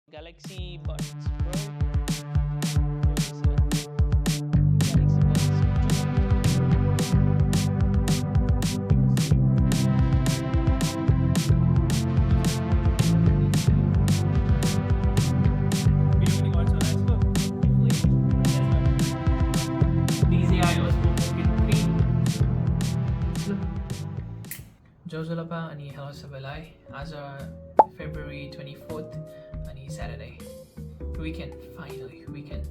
Galaxy Buds Pro. Galaxy Buds 2. Video पनि गर्छ होला यसको. DJI OSMO Pocket 3. जोजोलपा अनि हेलो सबैलाई. आज February 24th अनि Saturday. Weekend, finally weekend.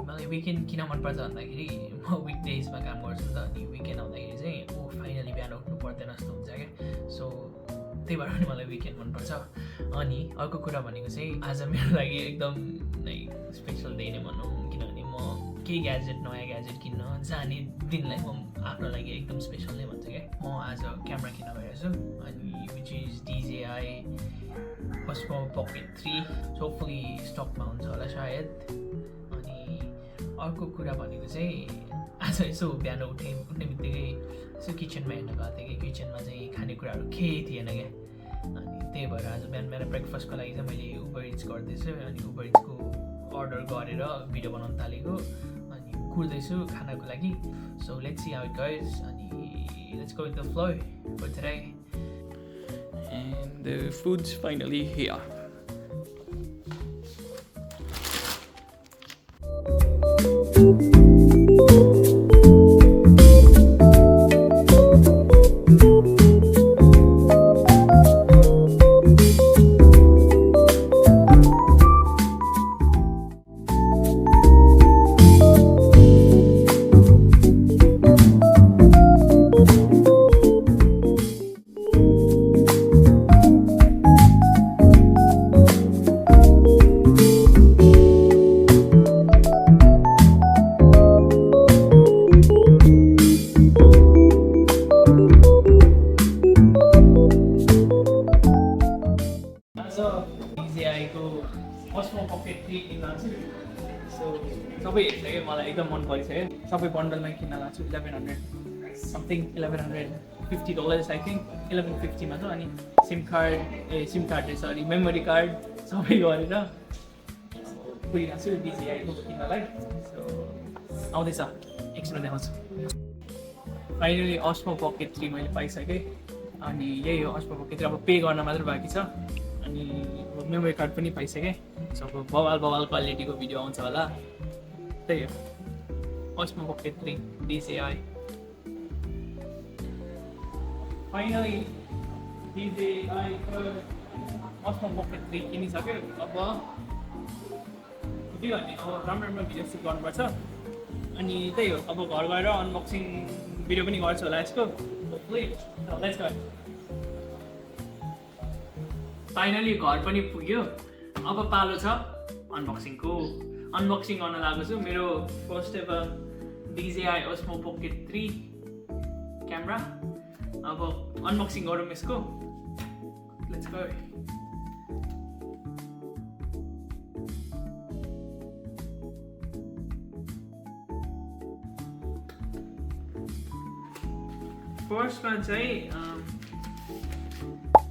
मलाई weekend किन मनपर्छ भन्दाखेरि म weekdaysमा काम गर्छु नि त, अनि weekend आउँदाखेरि चाहिँ फाइनली बिहान उठ्नु पर्दैन जस्तो हुन्छ क्या. सो त्यही भएर पनि मलाई weekend मनपर्छ. अनि अर्को कुरा भनेको चाहिँ आज मेरो लागि एकदम स्पेसल डे नै भनौँ, किनभने म केही ग्याजेट नयाँ ग्याजेट किन्न जाने दिनलाई म आफ्नो लागि एकदम स्पेसल नै भन्छ क्या. म आज क्यामेरा किन्न गएको छु, अनि which is DJI OSMO Pocket 3. Hopefully स्टकमा हुन्छ होला सायद. अनि अर्को कुरा भनेको चाहिँ आज यसो बिहान उठ्ने बित्तिकै यसो किचनमा हेर्न गएको थिएँ कि किचनमा चाहिँ खानेकुराहरू केही थिएन क्या. अनि त्यही भएर आज बिहान मेरो ब्रेकफास्टको लागि चाहिँ मैले उबर इट्स गर्दैछु. अनि उबर इट्सको अर्डर गरेर भिडियो बनाउन थालेको, अनि कुर्दैछु खानाको लागि. So let's see how it goes. अनि let's go with the flow for today. And the food's finally here. DJIको OSMO Pocket 3 किन्न लाग्छु. सो सबै हेरिसकेँ, मलाई एकदम मन परिसक्यो. सबै बन्डलमै किन्न लाग्छु. $1100 समथिङ, $1150 आई थिङ्क. 1150 मा त. अनि SIM card sorry memory card सबै गरेर पुगिरहेको छु DJIको किन्नलाई. सो आउँदैछ, एकछिनमा देखाउँछु. फाइनली OSMO Pocket 3 मैले पाइसकेँ. अनि यही हो OSMO Pocket 3. अब पे गर्न मात्र बाँकी छ. अनि मेमोरी कार्ड पनि पाइसकेँ. सो अब बवाल क्वालिटीको भिडियो आउँछ होला. त्यही हो OSMO Pocket 3 DJI. Finally DJI OSMO Pocket 3 किनिसक्यो. अब के गर्ने, अब राम्रो भिडियो सुट गर्नुपर्छ. अनि त्यही हो, अब घर गएर अनबक्सिङ भिडियो पनि गर्छु होला यसको. Let's go. फाइनली घर पनि पुग्यो. अब पालो छ अनबक्सिङको. अनबक्सिङ गर्न लागेको छु मेरो first ever DJI OSMO Pocket 3 camera. अब अनबक्सिङ गरौँ यसको. Let's go. फर्स्टमा चाहिँ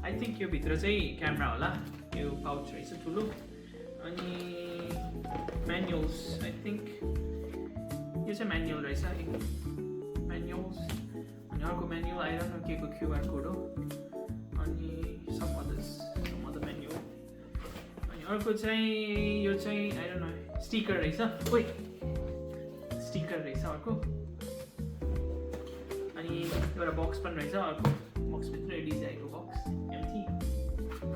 आई थिङ्क यो भित्र चाहिँ क्यामेरा होला. यो पाउच रहेछ ठुलो. अनि म्यानुअल्स आई थिङ्क यो चाहिँ म्यानुअल रहेछ. म्यानुअल्स अनि अर्को म्यानुअल आई डोन्ट नो के को QR कोड हो. अनि सम अदर म्यानुअल. अनि अर्को चाहिँ यो चाहिँ आई डोन्ट नो स्टिकर रहेछ. स्टिकर रहेछ अर्को. अनि एउटा बक्स पनि रहेछ. अर्को बक्सभित्र DJIको बक्स एम्टी.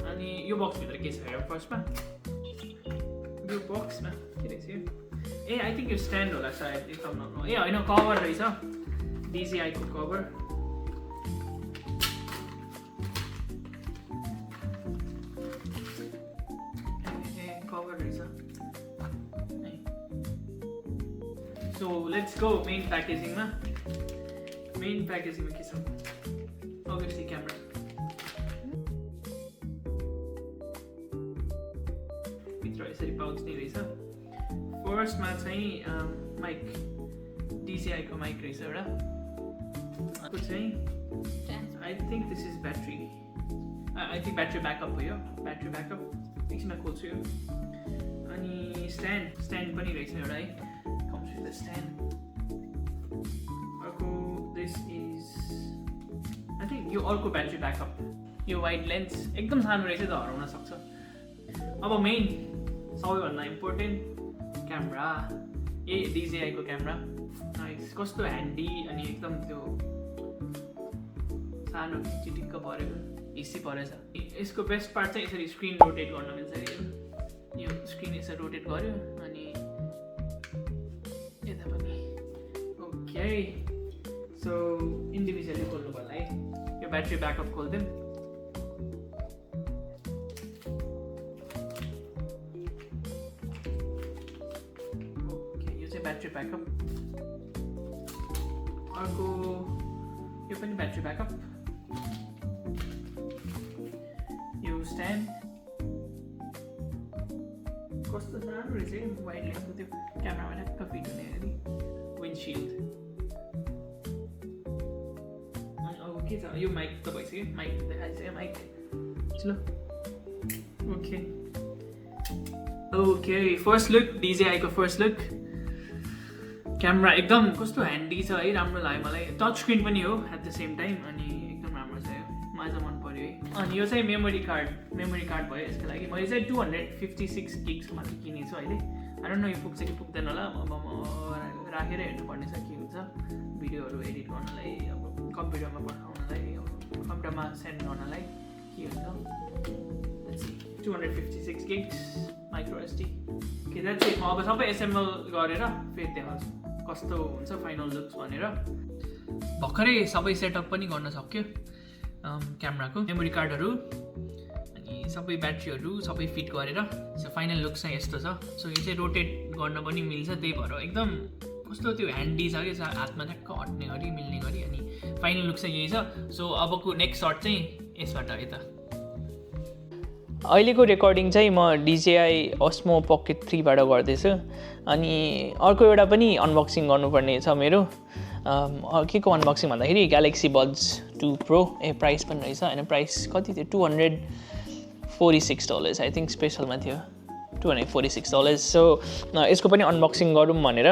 अनि यो बक्सभित्र के छ हेर. फर्स्टमा यो बक्समा के रहेछ यो? आई थिङ्क यो स्ट्यान्ड होला सायद. होइन कभर रहेछ. DJIको कभर. कभर रहेछ. सो लेट्स गो मेन प्याकेजिङमा. के छ? obviously camera. भित्र यसरी पाउच नै रहेछ. फर्स्टमा चाहिँ माइक, DJIको माइक रहेछ एउटा. अर्को चाहिँ I think this is battery. I think battery backup हो यो. ब्याट्री ब्याकअप एकछिनमा खोल्छु यो. पनि रहेछ एउटा है comes with a stand अर्को this is I think यो अर्को ब्याट्री ब्याकअप यो वाइड लेन्स एकदम सानो रहेछ त हराउन सक्छ अब मेन सबैभन्दा इम्पोर्टेन्ट क्यामेरा DJI को क्यामेरा नाइस कस्तो ह्यान्डी अनि एकदम त्यो सानो चिटिक्क परेको हिस्सी परेछ यसको बेस्ट पार्ट चाहिँ यसरी स्क्रिन रोटेट गर्न मिल्छ यो स्क्रिन यसरी रोटेट गर्यो अनि यता पनि ओके सो इन्डिभिजुअली खोल्नु पर्ला है यो ब्याट्री ब्याकअप खोल्दिउँ ओके यो चाहिँ ब्याट्री ब्याकअप अर्को यो पनि ब्याट्री ब्याकअप यो स्ट्यान्ड कस्तो सानो रहेछ वाइड लेन्सको त्यो क्यामेरामा ठ्याक्क फिट हुने गरी विन्डसिल्ड अनि अब के छ यो माइक त भइसक्यो माइक देखाइसक्यो माइक ल ओके फर्स्ट लुक DJI को फर्स्ट लुक क्यामेरा एकदम कस्तो ह्यान्डी छ है राम्रो लाग्यो मलाई टच स्क्रिन पनि हो एट द सेम टाइम अनि एकदम राम्रो छ यो मलाई मन पर्यो है अनि यो चाहिँ मेमोरी कार्ड भयो यसको लागि मैले चाहिँ 256 गिग्सको मात्र किनेको छु अहिले आई डोन्ट नो यो पुग्छ कि पुग्दैन होला अब म राखेर हेर्नुपर्ने छ के हुन्छ भिडियोहरू एडिट गर्नलाई अब कम्प्युटरमा पठाउनलाई कम्प्युटरमा सेन्ड गर्नलाई के हुन्छ 256 गिग्स माइक्रो SD के द्याट्स इट म अब सबै एसेम्बल गरेर फेरि देखाउँछु कस्तो हुन्छ फाइनल लुक्स भनेर भर्खरै सबै सेटअप पनि गर्न सक्यो क्यामेराको मेमोरी कार्डहरू अनि सबै ब्याट्रीहरू सबै फिट गरेर सो फाइनल लुक चाहिँ यस्तो छ सो यो चाहिँ रोटेट गर्न पनि मिल्छ त्यही भएर एकदम कस्तो त्यो ह्यान्डी छ कि हातमा ठ्याक्क अट्ने गरी मिल्ने गरी अनि फाइनल लुक चाहिँ यही छ सो अबको नेक्स्ट सर्ट चाहिँ यसबाट यता अहिलेको रेकर्डिङ चाहिँ म DJI OSMO Pocket 3 बाट गर्दैछु अनि अर्को एउटा पनि अनबक्सिङ गर्नुपर्ने छ मेरो के को अनबक्सिङ भन्दाखेरि Galaxy Buds 2 Pro प्राइस पनि रहेछ होइन प्राइस कति थियो $246 आई थिङ्क स्पेसलमा थियो $246 सो यसको पनि अनबक्सिङ गरौँ भनेर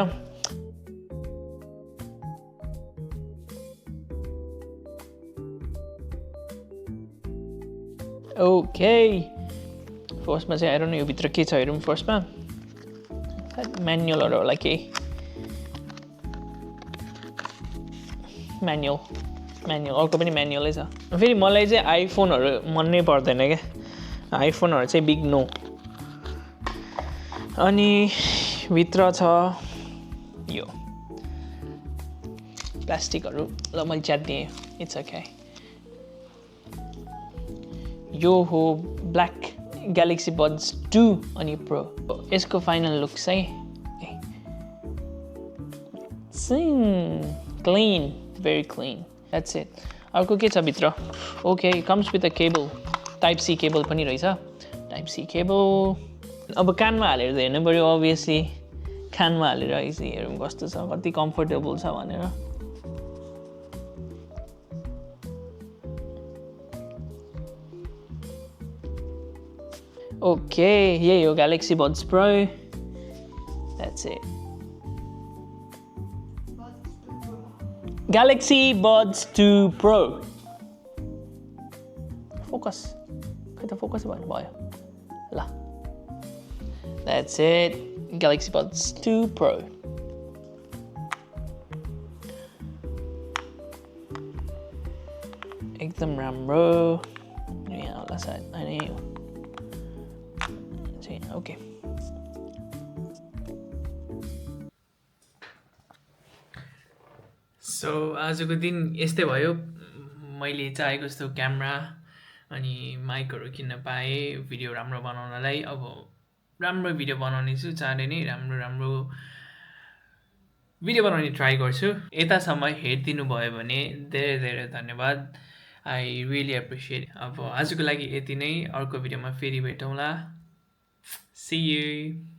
ओके फर्स्टमा चाहिँ आई डोन्ट नो यो भित्र के छ हेरौँ फर्स्टमा म्यानुअलहरू होला केही म्यानुअल अर्को पनि म्यानुअलै छ फेरि मलाई चाहिँ आइफोनहरू मनै पर्दैन क्या आइफोनहरू चाहिँ बिग नो अनि भित्र छ यो प्लास्टिकहरू ल मैले च्यातिदिएँ इट्स ओके यो हो ब्ल्याक Galaxy Buds 2 अनि Pro यसको फाइनल लुक चाहिँ clean very clean that's it अर्को के छ भित्र okay comes with a cable type C cable पनि रहेछ टाइप सी केबल अब कानमा हालेर त हेर्नु पऱ्यो अभियसली कानमा हालेर यसो हेरौँ कस्तो छ कति कम्फर्टेबल छ भनेर ओके यही हो Galaxy Buds Pro that's it Galaxy Buds 2 Pro focus खै त फोकस भयो ल that's it Galaxy Buds 2 Pro एकदम राम्रो यहाँ होला सायद अनि ओके सो आजको दिन यस्तै भयो मैले चाहेको जस्तो क्यामेरा अनि माइकहरू किन्न पाएँ भिडियो राम्रो बनाउनलाई अब राम्रो भिडियो बनाउने छु चाँडै नै राम्रो भिडियो बनाउने ट्राई गर्छु यतासम्म हेरिदिनु भयो भने धेरै धेरै धन्यवाद आई रियली एप्रिसिएट अब आजको लागि यति नै अर्को भिडियोमा फेरि भेटौँला See you.